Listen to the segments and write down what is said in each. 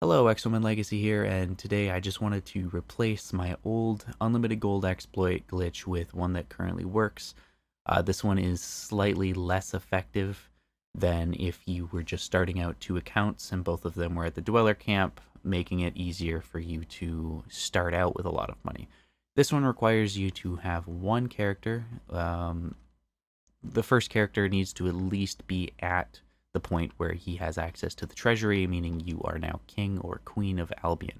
Hello, Exoman Legacy here, and today I just wanted to replace my old unlimited gold exploit glitch with one that currently works. This one is slightly less effective than if you were just starting out two accounts and both of them were at the Dweller camp, making it easier for you to start out with a lot of money. This one requires you to have one character. The first character needs to at least be at the point where he has access to the Treasury, meaning you are now king or queen of Albion.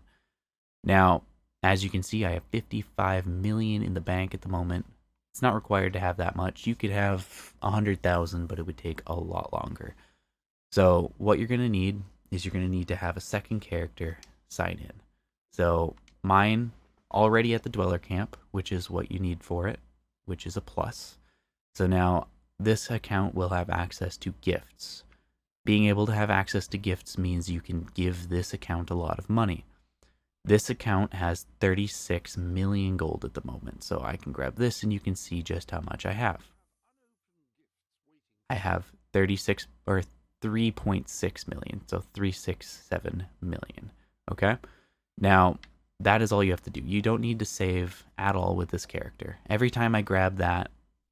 Now, as you can see, I have 55 million in the bank at the moment. It's not required to have that much. You could have 100,000, but it would take a lot longer. So what you're going to need is you're going to need to have a second character sign in. So mine already at the Dweller camp, which is what you need for it, which is a plus. So now this account will have access to gifts. Being able to have access to gifts means you can give this account a lot of money. This account has 36 million gold at the moment, so I can grab this and you can see just how much I have. I have 36 or 3.6 million, so 367 million. Okay? Now, that is all you have to do. You don't need to save at all with this character. Every time I grab that,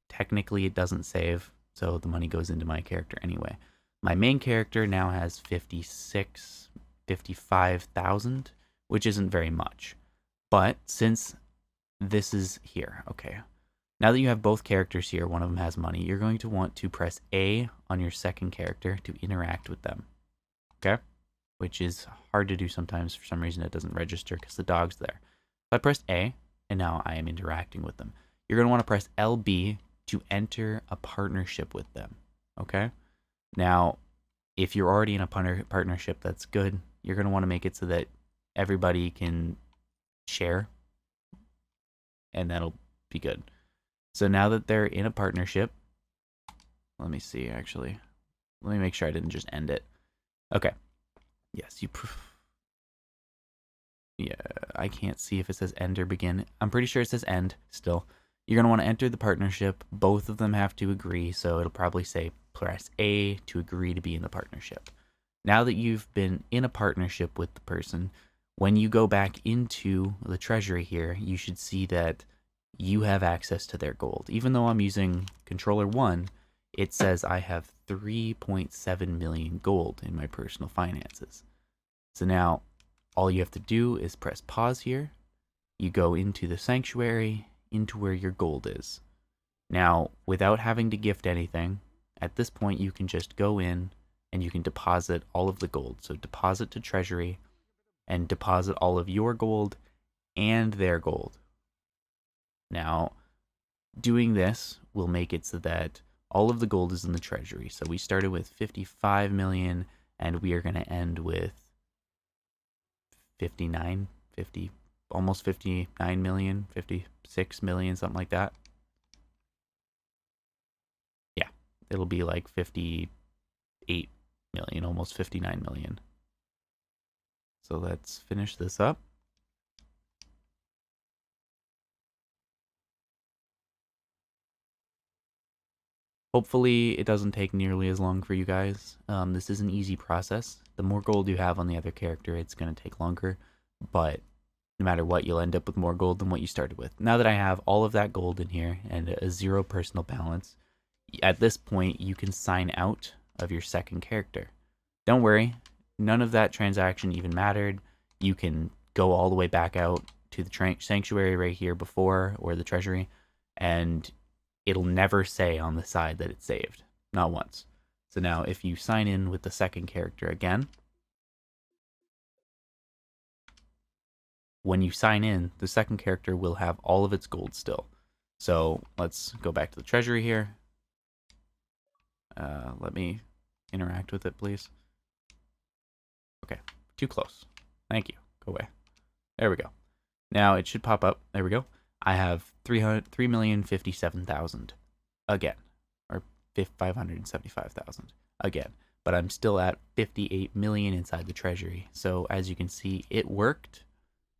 technically it doesn't save, so the money goes into my character anyway. My main character now has 55,000, which isn't very much. But since this is here, okay, now that you have both characters here, one of them has money, you're going to want to press A on your second character to interact with them, okay? Which is hard to do sometimes. For some reason, it doesn't register because the dog's there. So I pressed A, and now I am interacting with them. You're going to want to press LB to enter a partnership with them, okay? Now, if you're already in a partnership, that's good. You're going to want to make it so that everybody can share, and that'll be good. So now that they're in a partnership, let me see, actually. Let me make sure I didn't just end it. Okay. Yes, yeah, I can't see if it says end or begin. I'm pretty sure it says end still. You're going to want to enter the partnership. Both of them have to agree, so it'll probably say press A to agree to be in the partnership. Now that you've been in a partnership with the person, when you go back into the Treasury here, you should see that you have access to their gold. Even though I'm using controller 1, it says I have 3.7 million gold in my personal finances. So now all you have to do is press pause here. You go into the sanctuary, into where your gold is. Now, without having to gift anything, at this point you can just go in and you can deposit all of the gold. So deposit to Treasury and deposit all of your gold and their gold. Now, doing this will make it so that all of the gold is in the Treasury. So we started with 55 million and we are going to end with 50, almost 59 million, 56 million, something like that. Yeah, it'll be like 58 million, almost 59 million. So let's finish this up. Hopefully it doesn't take nearly as long for you guys. This is an easy process. The more gold you have on the other character, it's going to take longer, but no matter what, you'll end up with more gold than what you started with. Now that I have all of that gold in here and a 0 personal balance, at this point you can sign out of your second character. Don't worry, none of that transaction even mattered. You can go all the way back out to the sanctuary right here before, or the Treasury, and it'll never say on the side that it's saved. Not once. So now if you sign in with the second character again, when you sign in, the second character will have all of its gold still. So let's go back to the Treasury here. Let me interact with it, please. Okay, too close. Thank you. Go away. There we go. Now it should pop up. There we go. I have 3,057,000 again, or 575,000 again. But I'm still at 58 million inside the Treasury. So as you can see, it worked.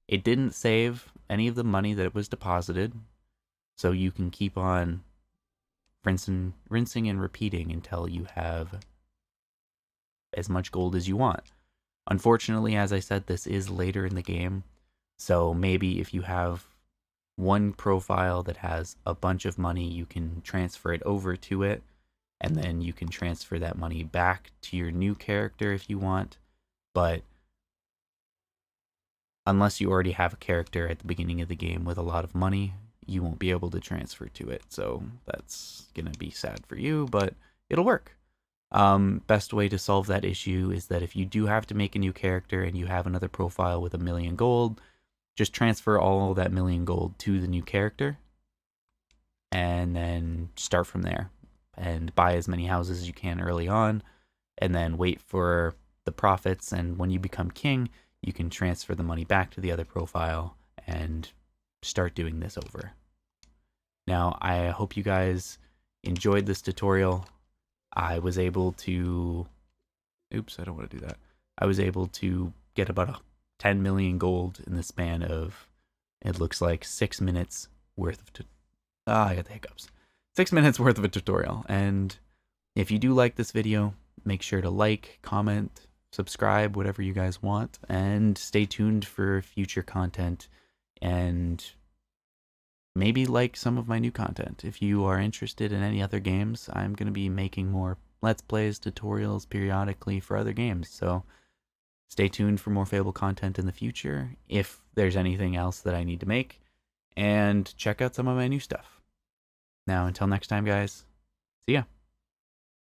It didn't save any of the money that was deposited, so you can keep on rinsing and repeating until you have as much gold as you want. Unfortunately, as I said, this is later in the game. So maybe if you have one profile that has a bunch of money, you can transfer it over to it, and then you can transfer that money back to your new character if you want. But unless you already have a character at the beginning of the game with a lot of money, you won't be able to transfer to it. So that's going to be sad for you, but it'll work. Best way to solve that issue is that if you do have to make a new character and you have another profile with 1,000,000 gold, just transfer all that 1,000,000 gold to the new character and then start from there and buy as many houses as you can early on and then wait for the profits. And when you become king, you can transfer the money back to the other profile and start doing this over. Now, I hope you guys enjoyed this tutorial. I was able to, oops, I don't want to do that. I was able to get about 10 million gold in the span of, it looks like 6 minutes worth of, I got the hiccups. 6 minutes worth of a tutorial. And if you do like this video, make sure to like, comment, subscribe, whatever you guys want, and stay tuned for future content, and maybe like some of my new content. If you are interested in any other games, I'm going to be making more Let's Plays, tutorials periodically for other games, so stay tuned for more Fable content in the future, if there's anything else that I need to make, and check out some of my new stuff. Now, until next time, guys, see ya.